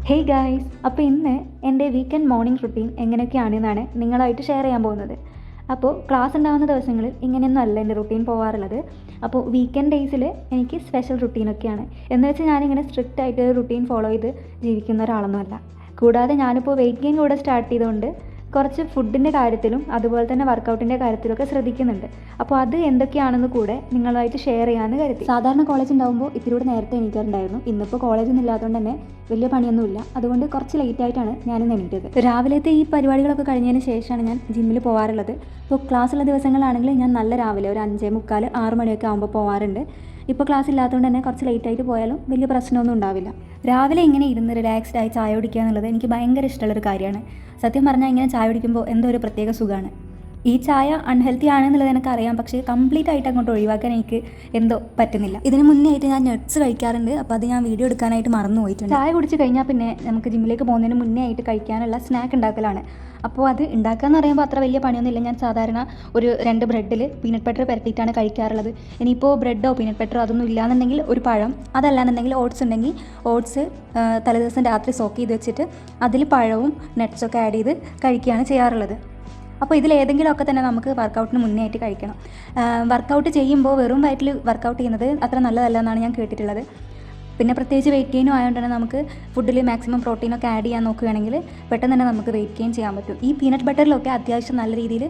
Hey guys, അപ്പോൾ ഇന്ന് എൻ്റെ വീക്കെൻഡ് മോർണിംഗ് റുട്ടീൻ എങ്ങനെയൊക്കെയാണെന്നാണ് നിങ്ങളായിട്ട് ഷെയർ ചെയ്യാൻ പോകുന്നത്. അപ്പോൾ ക്ലാസ് ഉണ്ടാകുന്ന ദിവസങ്ങളിൽ ഇങ്ങനെയൊന്നും അല്ല എൻ്റെ റുട്ടീൻ പോകാറുള്ളത്. അപ്പോൾ വീക്കെൻഡ് ഡേയ്സിൽ എനിക്ക് സ്പെഷ്യൽ റുട്ടീനൊക്കെയാണ്. എന്ന് വെച്ചാൽ ഞാനിങ്ങനെ സ്ട്രിക്റ്റ് ആയിട്ട് റുട്ടീൻ ഫോളോ ചെയ്ത് ജീവിക്കുന്ന ഒരാളൊന്നുമല്ല. കൂടാതെ ഞാനിപ്പോൾ വെയിറ്റ് ഗെയിൻ കൂടെ സ്റ്റാർട്ട് ചെയ്തുകൊണ്ട് കുറച്ച് ഫുഡിൻ്റെ കാര്യത്തിലും അതുപോലെ തന്നെ വർക്കൗട്ടിൻ്റെ കാര്യത്തിലൊക്കെ ശ്രദ്ധിക്കുന്നുണ്ട്. അപ്പോൾ അത് എന്തൊക്കെയാണെന്ന് കൂടെ നിങ്ങളുമായിട്ട് ഷെയർ ചെയ്യാമെന്ന് കരുതി. സാധാരണ കോളേജ് ഉണ്ടാകുമ്പോൾ ഇത്തിരി കൂടെ നേരത്തെ എണീക്കാറുണ്ടായിരുന്നു. ഇന്നിപ്പോൾ കോളേജൊന്നും ഇല്ലാത്തതുകൊണ്ട് തന്നെ വലിയ പണിയൊന്നുമില്ല. അതുകൊണ്ട് കുറച്ച് ലേറ്റായിട്ടാണ് ഞാനിന്ന് എണീറ്റത്. രാവിലത്തെ ഈ പരിപാടികളൊക്കെ കഴിഞ്ഞതിന് ശേഷമാണ് ഞാൻ ജിമ്മിൽ പോകാറുള്ളത്. ഇപ്പോൾ ക്ലാസ്സുള്ള ദിവസങ്ങളാണെങ്കിൽ ഞാൻ നല്ല രാവിലെ ഒരു 5:45, 6 മണിയൊക്കെ ആകുമ്പോൾ പോകാറുണ്ട്. ഇപ്പോൾ ക്ലാസ് ഇല്ലാത്തതുകൊണ്ട് തന്നെ കുറച്ച് ലേറ്റായിട്ട് പോയാലും വലിയ പ്രശ്നമൊന്നും ഉണ്ടാവില്ല. രാവിലെ ഇങ്ങനെ ഇരുന്ന് റിലാക്സ്ഡ് ആയി ചായ കുടിക്കുക എന്നുള്ളത് എനിക്ക് ഭയങ്കര ഇഷ്ടമുള്ളൊരു കാര്യമാണ്. സത്യം പറഞ്ഞാൽ ഇങ്ങനെ ചായ കുടിക്കുമ്പോൾ എന്തോ ഒരു പ്രത്യേക സുഖമാണ്. ഈ ചായ അൺഹെൽത്തി ആണെന്നുള്ളത് എനിക്കറിയാം, പക്ഷേ കംപ്ലീറ്റ് ആയിട്ട് അങ്ങോട്ട് ഒഴിവാക്കാൻ എനിക്ക് എന്തോ പറ്റുന്നില്ല. ഇതിന് മുന്നേ ആയിട്ട് ഞാൻ നട്ട്സ് കഴിക്കാറുണ്ട്. അപ്പോൾ അത് ഞാൻ വീഡിയോ എടുക്കാനായിട്ട് മറന്നു പോയിട്ടുണ്ട്. ചായ കുടിച്ച് കഴിഞ്ഞാൽ പിന്നെ നമുക്ക് ജിമ്മിലേക്ക് പോകുന്നതിന് മുന്നേ ആയിട്ട് കഴിക്കാനുള്ള സ്നാക്ക് ഉണ്ടാക്കലാണ്. അപ്പോൾ അത് ഉണ്ടാക്കാമെന്ന് പറയുമ്പോൾ അത്ര വലിയ പണിയൊന്നുമില്ല. ഞാൻ സാധാരണ ഒരു 2 ബ്രെഡിൽ പീനട്ട് ബട്ടർ പരത്തിയിട്ടാണ് കഴിക്കാറുള്ളത്. ഇനിയിപ്പോൾ ബ്രെഡോ പീനട്ട് ബട്ടറോ അതൊന്നും ഇല്ലാന്നുണ്ടെങ്കിൽ ഒരു പഴം, അതല്ലാന്നുണ്ടെങ്കിൽ ഓട്സ് ഉണ്ടെങ്കിൽ ഓട്സ് തലേദിവസം രാത്രി സോക്ക് ചെയ്ത് വെച്ചിട്ട് അതിൽ പഴവും നട്ട്സൊക്കെ ആഡ് ചെയ്ത് കഴിക്കുകയാണ് ചെയ്യാറുള്ളത്. അപ്പോൾ ഇതിലേതെങ്കിലുമൊക്കെ തന്നെ നമുക്ക് വർക്കൗട്ടിന് മുന്നേ ആയിട്ട് കഴിക്കണം. വർക്കൗട്ട് ചെയ്യുമ്പോൾ വെറും വയറ്റിൽ വർക്കൗട്ട് ചെയ്യുന്നത് അത്ര നല്ലതല്ല എന്നാണ് ഞാൻ കേട്ടിട്ടുള്ളത്. പിന്നെ പ്രത്യേകിച്ച് വെയിറ്റ് ഗെയിനും ആയതുകൊണ്ട് തന്നെ നമുക്ക് ഫുഡിൽ മാക്സിമം പ്രോട്ടീനൊക്കെ ആഡ് ചെയ്യാൻ നോക്കുകയാണെങ്കിൽ പെട്ടെന്ന് തന്നെ നമുക്ക് വെയിറ്റ് ഗെയിൻ ചെയ്യാൻ പറ്റും. ഈ പീനട്ട് ബട്ടറിലൊക്കെ അത്യാവശ്യം നല്ല രീതിയിൽ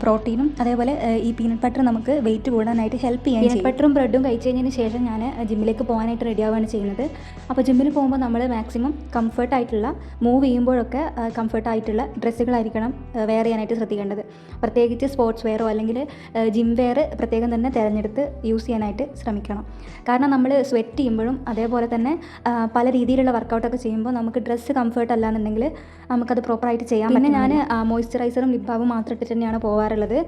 പ്രോട്ടീനും അതേപോലെ ഈ പീനട്ട് ബട്ടർ നമുക്ക് വെയിറ്റ് കൂടാനായിട്ട് ഹെൽപ്പ് ചെയ്യാൻ പീനട്ട് ബട്ടറും ബ്രെഡും കഴിച്ച് കഴിഞ്ഞതിന് ശേഷം ഞാൻ ജിമ്മിലേക്ക് പോകാനായിട്ട് റെഡി ആവുകയാണ് ചെയ്യുന്നത്. അപ്പോൾ ജിമ്മിൽ പോകുമ്പോൾ നമ്മൾ മാക്സിമം കംഫർട്ടായിട്ടുള്ള മൂവ് ചെയ്യുമ്പോഴൊക്കെ കംഫർട്ടായിട്ടുള്ള ഡ്രസ്സുകളായിരിക്കണം വെയർ ചെയ്യാനായിട്ട് ശ്രദ്ധിക്കേണ്ടത്. പ്രത്യേകിച്ച് സ്പോർട്സ് വെയറോ അല്ലെങ്കിൽ ജിം വെയർ പ്രത്യേകം തന്നെ തിരഞ്ഞെടുത്ത് യൂസ് ചെയ്യാനായിട്ട് ശ്രമിക്കണം. കാരണം നമ്മൾ സ്വെറ്റ് ചെയ്യുമ്പോഴും അതേപോലെ തന്നെ പല രീതിയിലുള്ള വർക്കൗട്ടൊക്കെ ചെയ്യുമ്പോൾ നമുക്ക് ഡ്രസ്സ് കംഫർട്ട് അല്ല എന്നുണ്ടെങ്കിൽ നമുക്കത് പ്രോപ്പറായിട്ട് ചെയ്യാം. പിന്നെ ഞാൻ മോയ്സ്ചറൈസറും ലിപ് ബാമും മാത്രം ഇട്ടിട്ട് തന്നെയാണ് പോകാറുള്ളത്.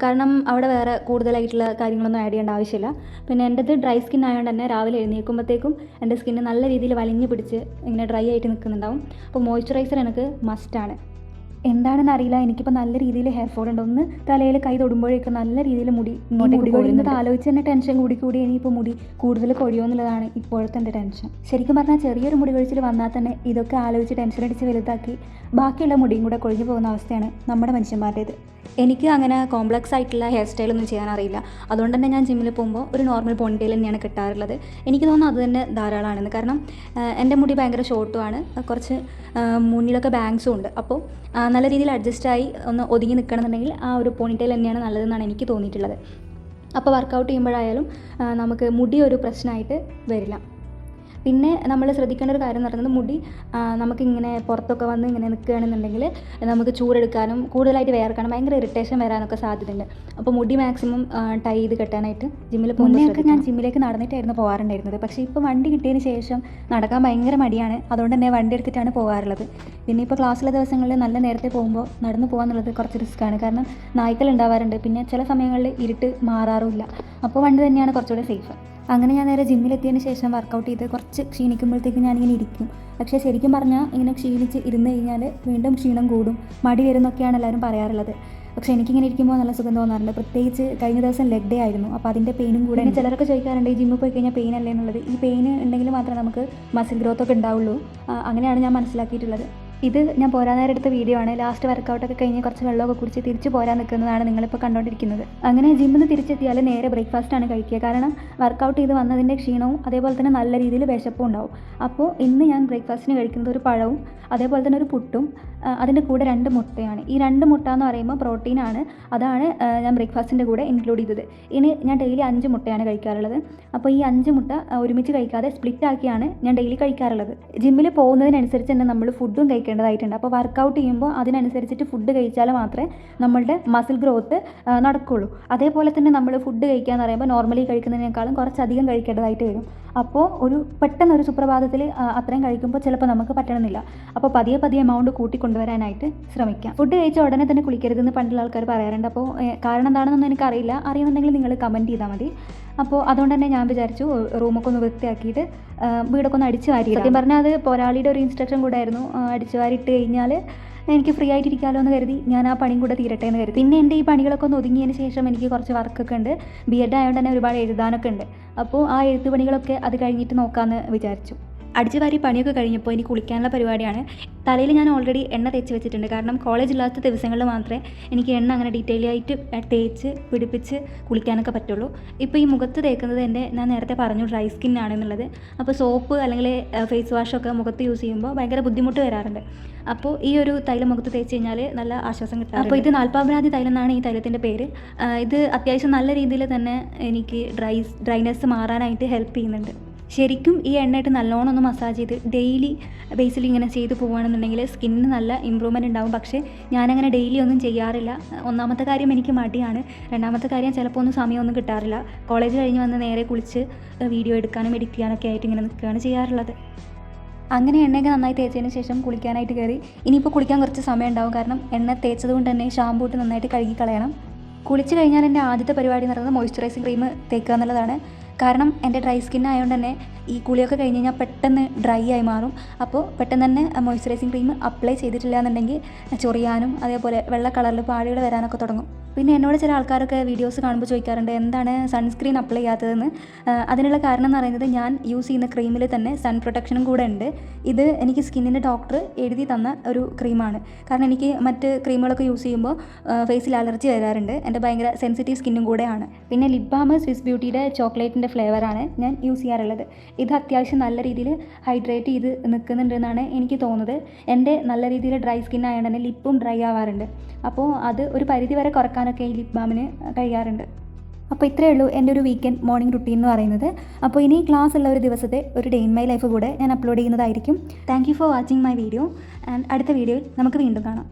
കാരണം അവിടെ വേറെ കൂടുതലായിട്ടുള്ള കാര്യങ്ങളൊന്നും ആഡ് ചെയ്യേണ്ട ആവശ്യമില്ല. പിന്നെ എൻ്റെത് ഡ്രൈ സ്കിൻ ആയതുകൊണ്ട് തന്നെ രാവിലെ എഴുന്നേൽക്കുമ്പോഴത്തേക്കും എൻ്റെ സ്കിന്ന് നല്ല രീതിയിൽ വലിഞ്ഞ് പിടിച്ച് ഇങ്ങനെ ഡ്രൈ ആയിട്ട് നിൽക്കുന്നുണ്ടാവും. അപ്പോൾ മോയ്സ്ചറൈസർ എനിക്ക് മസ്റ്റാണ്. എന്താണെന്ന് അറിയില്ല, എനിക്കിപ്പോൾ നല്ല രീതിയിൽ ഹെയർ ഫോൾ ഉണ്ട്. ഒന്ന് തലയിൽ കൈ തൊടുമ്പോഴേക്കും നല്ല രീതിയിൽ മുടി കൊഴിയുന്നത് ആലോചിച്ച് തന്നെ ടെൻഷൻ കൂടി ഇനിയിപ്പോൾ മുടി കൂടുതൽ കൊഴിയോ എന്നുള്ളതാണ് ഇപ്പോഴത്തെ എൻ്റെ ടെൻഷൻ. ശരിക്കും പറഞ്ഞാൽ ചെറിയൊരു മുടി കൊഴിച്ചിൽ വന്നാൽ തന്നെ ഇതൊക്കെ ആലോചിച്ച് ടെൻഷൻ അടിച്ച് വലുതാക്കി ബാക്കിയുള്ള മുടിയും കൂടെ കൊഴിഞ്ഞു പോകുന്ന അവസ്ഥയാണ് നമ്മുടെ മനുഷ്യന്മാരുടേത്. എനിക്ക് അങ്ങനെ കോംപ്ലക്സ് ആയിട്ടുള്ള ഹെയർ സ്റ്റൈലൊന്നും ചെയ്യാൻ അറിയില്ല. അതുകൊണ്ട് തന്നെ ഞാൻ ജിമ്മിൽ പോകുമ്പോൾ ഒരു നോർമൽ പോണിറ്റെയിൽ തന്നെയാണ് കിട്ടാറുള്ളത്. എനിക്ക് തോന്നുന്നു അത് തന്നെ ധാരാളമാണെന്ന്. കാരണം എൻ്റെ മുടി ഭയങ്കര ഷോർട്ടുമാണ്, കുറച്ച് മുന്നിലൊക്കെ ബാങ്ക്സും ഉണ്ട്. അപ്പോൾ നല്ല രീതിയിൽ അഡ്ജസ്റ്റായി ഒന്ന് ഒതുങ്ങി നിൽക്കണമെന്നുണ്ടെങ്കിൽ ആ ഒരു പോണിറ്റെയിൽ തന്നെയാണ് നല്ലതെന്നാണ് എനിക്ക് തോന്നിയിട്ടുള്ളത്. അപ്പോൾ വർക്കൗട്ട് ചെയ്യുമ്പോഴായാലും നമുക്ക് മുടി ഒരു പ്രശ്നമായിട്ട് വരില്ല. പിന്നെ നമ്മൾ ശ്രദ്ധിക്കേണ്ട ഒരു കാര്യം എന്ന് പറയുന്നത് മുടി നമുക്കിങ്ങനെ പുറത്തൊക്കെ വന്ന് ഇങ്ങനെ നിൽക്കുകയാണെന്നുണ്ടെങ്കിൽ നമുക്ക് ചൂടെടുക്കാനും കൂടുതലായിട്ട് വേർക്കാനും ഭയങ്കര ഇറിറ്റേഷൻ വരാനൊക്കെ സാധ്യതയുണ്ട്. അപ്പോൾ മുടി മാക്സിമം ടൈ ചെയ്ത് കെട്ടാനായിട്ട് ജിമ്മിൽ പോകുന്നതൊക്കെ ഞാൻ ജിമ്മിലേക്ക് നടന്നിട്ടായിരുന്നു പോകാറുണ്ടായിരുന്നത്. പക്ഷേ ഇപ്പോൾ വണ്ടി കിട്ടിയതിന് ശേഷം നടക്കാൻ ഭയങ്കര മടിയാണ്. അതുകൊണ്ട് തന്നെ വണ്ടി എടുത്തിട്ടാണ് പോകാറുള്ളത്. പിന്നെ ഇപ്പോൾ ക്ലാസ്സിലെ ദിവസങ്ങളിൽ നല്ല നേരത്തെ പോകുമ്പോൾ നടന്നു പോകാമെന്നുള്ളത് കുറച്ച് റിസ്ക്കാണ്. കാരണം നായ്ക്കൾ ഉണ്ടാവാറുണ്ട്. പിന്നെ ചില സമയങ്ങളിൽ ഇരുട്ട് മാറാറുമില്ല. അപ്പോൾ വണ്ടി തന്നെയാണ് കുറച്ചുകൂടെ സേഫ്. അങ്ങനെ ഞാൻ നേരെ ജിമ്മിലെത്തിയതിന് ശേഷം വർക്കൗട്ട് ചെയ്ത് കുറച്ച് ക്ഷീണിക്കുമ്പോഴത്തേക്കും ഞാനിങ്ങനെ ഇരിക്കും. പക്ഷേ ശരിക്കും പറഞ്ഞാൽ ഇങ്ങനെ ക്ഷീണിച്ച് ഇരുന്ന് കഴിഞ്ഞാൽ വീണ്ടും ക്ഷീണം കൂടും, മടി വരുന്നൊക്കെയാണ് എല്ലാവരും പറയാറുള്ളത്. പക്ഷേ എനിക്കിങ്ങനെ ഇരിക്കുമ്പോൾ നല്ല സുഖം തോന്നാറുണ്ട്. പ്രത്യേകിച്ച് കഴിഞ്ഞ ദിവസം ലെഗ് ഡേ ആയിരുന്നു. അപ്പോൾ അതിൻ്റെ പെയിനും കൂടെ ചിലരൊക്കെ ചോദിക്കാറുണ്ട് ഈ ജിമ്മിൽ പോയി കഴിഞ്ഞാൽ പെയിൻ അല്ലേ എന്നുള്ളത്. ഈ പെയിൻ ഉണ്ടെങ്കിൽ മാത്രമേ നമുക്ക് മസിൽ ഗ്രോത്ത് ഒക്കെ ഉണ്ടാവുള്ളൂ. അങ്ങനെയാണ് ഞാൻ മനസ്സിലാക്കിയിട്ടുള്ളത്. ഇത് ഞാൻ പോരാൻ നേരം എടുത്ത വീഡിയോ ആണ്. ലാസ്റ്റ് വർക്കൗട്ടൊക്കെ കഴിഞ്ഞ് കുറച്ച് വെള്ളമൊക്കെ കുടിച്ച് തിരിച്ച് പോരാൻ നിൽക്കുന്നതാണ് നിങ്ങളിപ്പോൾ കണ്ടുകൊണ്ടിരിക്കുന്നത്. അങ്ങനെ ജിമ്മിൽ നിന്ന് തിരിച്ചെത്തിയാൽ നേരെ ബ്രേക്ക്ഫാസ്റ്റാണ് കഴിക്കുക. കാരണം വർക്കൗട്ട് ചെയ്ത് വന്നതിൻ്റെ ക്ഷീണവും അതേപോലെ തന്നെ നല്ല രീതിയിൽ വിശപ്പും ഉണ്ടാവും. അപ്പോൾ ഇന്ന് ഞാൻ ബ്രേക്ക്ഫാസ്റ്റിന് കഴിക്കുന്നത് ഒരു പഴവും അതേപോലെ തന്നെ ഒരു പുട്ടും അതിൻ്റെ കൂടെ 2 മുട്ടയാണ്. ഈ 2 മുട്ട എന്ന് പറയുമ്പോൾ പ്രോട്ടീനാണ്. അതാണ് ഞാൻ ബ്രേക്ക്ഫാസ്റ്റിൻ്റെ കൂടെ ഇൻക്ലൂഡ് ചെയ്തത്. ഇനി ഞാൻ ഡെയിലി 5 മുട്ടയാണ് കഴിക്കാറുള്ളത്. അപ്പോൾ ഈ 5 മുട്ട ഒരുമിച്ച് കഴിക്കാതെ സ്പ്ലിറ്റ് ആക്കിയാണ് ഞാൻ ഡെയിലി കഴിക്കാറുള്ളത്. ജിമ്മിൽ പോകുന്നതിനനുസരിച്ച് തന്നെ നമ്മൾ ഫുഡും കഴിക്കേണ്ടതായിട്ടുണ്ട്. അപ്പോൾ വർക്കൗട്ട് ചെയ്യുമ്പോൾ അതിനനുസരിച്ചിട്ട് ഫുഡ് കഴിച്ചാൽ മാത്രമേ നമ്മളുടെ മസിൽ ഗ്രോത്ത് നടക്കുകയുള്ളൂ. അതേപോലെ തന്നെ നമ്മൾ ഫുഡ് കഴിക്കുക എന്ന് പറയുമ്പോൾ നോർമലി കഴിക്കുന്നതിനേക്കാളും കുറച്ചധികം കഴിക്കേണ്ടതായിട്ട് വരും. അപ്പോൾ പെട്ടെന്നൊരു സുപ്രഭാതത്തിൽ അത്രയും കഴിക്കുമ്പോൾ ചിലപ്പോൾ നമുക്ക് പറ്റണമെന്നില്ല. അപ്പോൾ പതിയെ എമൗണ്ട് കൂട്ടിക്കൊണ്ടുവരാനായിട്ട് ശ്രമിക്കാം. ഫുഡ് കഴിച്ച ഉടനെ തന്നെ കുളിക്കരുതെന്ന് പണ്ടുള്ള ആൾക്കാർ പറയാറുണ്ട്. അപ്പോൾ കാരണം എന്താണെന്നൊന്നും എനിക്കറിയില്ല. അറിയുന്നുണ്ടെങ്കിൽ നിങ്ങൾ കമൻറ്റ് ചെയ്താൽ മതി. അപ്പോൾ അതുകൊണ്ട് തന്നെ ഞാൻ വിചാരിച്ചു റൂമൊക്കെ ഒന്ന് വൃത്തിയാക്കിയിട്ട് വീടൊക്കെ ഒന്ന് അടിച്ചു വാരി. സത്യം പറഞ്ഞാൽ അത് പോരാളിയുടെ ഒരു ഇൻസ്ട്രക്ഷൻ കൂടെ ആയിരുന്നു. അടിച്ചു വാരിയിട്ട് കഴിഞ്ഞാൽ എനിക്ക് ഫ്രീ ആയിട്ടിരിക്കാമല്ലോ എന്ന് കരുതി ഞാൻ ആ പണിയും കൂടെ തീരട്ടെ എന്ന് കരുതി. പിന്നെ എൻ്റെ ഈ പണികളൊക്കെ ഒന്ന് ഒതുങ്ങിയതിന് ശേഷം എനിക്ക് കുറച്ച് വർക്കൊക്കെ ഉണ്ട്. ബി എഡ് ആയതുകൊണ്ട് തന്നെ ഒരുപാട് എഴുതാനൊക്കെ ഉണ്ട്. അപ്പോൾ ആ എഴുത്തുപണികളൊക്കെ അത് കഴിഞ്ഞിട്ട് നോക്കാമെന്ന് വിചാരിച്ചു. അടിച്ചു വാരി പണിയൊക്കെ കഴിഞ്ഞപ്പോൾ ഇനി കുളിക്കാനുള്ള പരിപാടിയാണ്. തലയിൽ ഞാൻ ഓൾറെഡി എണ്ണ തേച്ച് വെച്ചിട്ടുണ്ട്. കാരണം കോളേജ് ഇല്ലാത്ത ദിവസങ്ങളിൽ മാത്രമേ എനിക്ക് എണ്ണ അങ്ങനെ ഡീറ്റെയിൽ ആയിട്ട് തേച്ച് പിടിപ്പിച്ച് കുളിക്കാനൊക്കെ പറ്റുള്ളൂ. ഇപ്പോൾ ഈ മുഖത്ത് തേക്കുന്നത് ഞാൻ നേരത്തെ പറഞ്ഞു ഡ്രൈ സ്കിൻ ആണെന്നുള്ളത്. അപ്പോൾ സോപ്പ് അല്ലെങ്കിൽ ഫേസ് വാഷൊക്കെ മുഖത്ത് യൂസ് ചെയ്യുമ്പോൾ ഭയങ്കര ബുദ്ധിമുട്ട് വരാറുണ്ട്. അപ്പോൾ ഈ ഒരു തൈലം മുഖത്ത് തേച്ച് കഴിഞ്ഞാൽ നല്ല ആശ്വാസം കിട്ടും. അപ്പോൾ ഇത് നാൽപ്പാമ്പ്രാതി തൈലം എന്നാണ് ഈ തൈലത്തിൻ്റെ പേര്. ഇത് അത്യാവശ്യം നല്ല രീതിയിൽ തന്നെ എനിക്ക് ഡ്രൈനെസ് മാറാനായിട്ട് ഹെൽപ്പ് ചെയ്യുന്നുണ്ട്. ശരിക്കും ഈ എണ്ണയിട്ട് നല്ലോണം ഒന്ന് മസാജ് ചെയ്ത് ഡെയിലി ബേസിൽ ഇങ്ങനെ ചെയ്ത് പോവുകയാണെന്നുണ്ടെങ്കിൽ സ്കിന്നിന് നല്ല ഇമ്പ്രൂവ്മെൻറ്റ് ഉണ്ടാകും. പക്ഷേ ഞാനങ്ങനെ ഡെയിലി ഒന്നും ചെയ്യാറില്ല. ഒന്നാമത്തെ കാര്യം എനിക്ക് മടിയാണ്. രണ്ടാമത്തെ കാര്യം ചിലപ്പോൾ ഒന്നും സമയമൊന്നും കിട്ടാറില്ല. കോളേജ് കഴിഞ്ഞ് വന്ന് നേരെ കുളിച്ച് വീഡിയോ എടുക്കാനും എഡിറ്റ് ചെയ്യാനൊക്കെ ആയിട്ട് ഇങ്ങനെ നിൽക്കുകയാണ് ചെയ്യാറുള്ളത്. അങ്ങനെ എണ്ണയൊക്കെ നന്നായി തേച്ചതിന് ശേഷം കുളിക്കാനായിട്ട് കയറി. ഇനിയിപ്പോൾ കുളിക്കാൻ കുറച്ച് സമയം ഉണ്ടാവും. കാരണം എണ്ണ തേച്ചത് കൊണ്ട് തന്നെ ഷാമ്പൂ ഇട്ട് നന്നായിട്ട് കഴുകി കളയണം. കുളിച്ച് കഴിഞ്ഞാൽ എൻ്റെ ആദ്യത്തെ പരിപാടി എന്ന് പറയുന്നത് മോയ്സ്ചറൈസിങ് ക്രീം തേക്കുക എന്നുള്ളതാണ്. കാരണം എൻ്റെ ഡ്രൈ സ്കിൻ ആയതുകൊണ്ട് തന്നെ ഈ കുളിയൊക്കെ കഴിഞ്ഞ് കഴിഞ്ഞാൽ പെട്ടെന്ന് ഡ്രൈ ആയി മാറും. അപ്പോൾ പെട്ടെന്ന് തന്നെ മോയ്സ്ചറൈസിങ് ക്രീം അപ്ലൈ ചെയ്തിട്ടില്ല എന്നുണ്ടെങ്കിൽ ചൊറിയാനും അതേപോലെ വെള്ള കളറിൽ പാടുകൾ വരാനൊക്കെ തുടങ്ങും. പിന്നെ എന്നോട് ചില ആൾക്കാരൊക്കെ വീഡിയോസ് കാണുമ്പോൾ ചോദിക്കാറുണ്ട് എന്താണ് സൺസ്ക്രീൻ അപ്ലൈ ചെയ്യാത്തതെന്ന്. അതിനുള്ള കാരണം എന്ന് പറയുന്നത് ഞാൻ യൂസ് ചെയ്യുന്ന ക്രീമിൽ തന്നെ സൺ പ്രൊട്ടക്ഷനും കൂടെ ഉണ്ട്. ഇത് എനിക്ക് സ്കിന്നിൻ്റെ ഡോക്ടർ എഴുതി തന്ന ഒരു ക്രീമാണ്. കാരണം എനിക്ക് മറ്റ് ക്രീമുകളൊക്കെ യൂസ് ചെയ്യുമ്പോൾ ഫേസിൽ അലർജി വരാറുണ്ട്. എൻ്റെ ഭയങ്കര സെൻസിറ്റീവ് സ്കിന്നും കൂടെയാണ്. പിന്നെ ലിപ് ബാം സ്വിസ് ബ്യൂട്ടിയുടെ ചോക്ലേറ്റിൻ്റെ ഫ്ലേവറാണ് ഞാൻ യൂസ് ചെയ്യാറുള്ളത്. ഇത് അത്യാവശ്യം നല്ല രീതിയിൽ ഹൈഡ്രേറ്റ് ചെയ്ത് നിൽക്കുന്നുണ്ടെന്നാണ് എനിക്ക് തോന്നുന്നത്. എൻ്റെ നല്ല രീതിയിൽ ഡ്രൈ സ്കിൻ ആയതുകൊണ്ട് തന്നെ ലിപ്പും ഡ്രൈ ആവാറുണ്ട്. അപ്പോൾ അത് ഒരു പരിധി വരെ കുറക്കാനൊക്കെ ഈ ലിപ് ബാമിന് കഴിയാറുണ്ട്. അപ്പോൾ ഇത്രയേ ഉള്ളൂ എൻ്റെ ഒരു വീക്കെൻഡ് മോർണിംഗ് റുട്ടീൻ എന്ന് പറയുന്നത്. അപ്പോൾ ഇനി ക്ലാസ് ഉള്ള ഒരു ദിവസത്തെ ഒരു ഡേ ഇൻ മൈ ലൈഫ് കൂടെ ഞാൻ അപ്ലോഡ് ചെയ്യുന്നതായിരിക്കും. Thank you for watching my video and അടുത്ത വീഡിയോയിൽ നമുക്ക് വീണ്ടും കാണാം.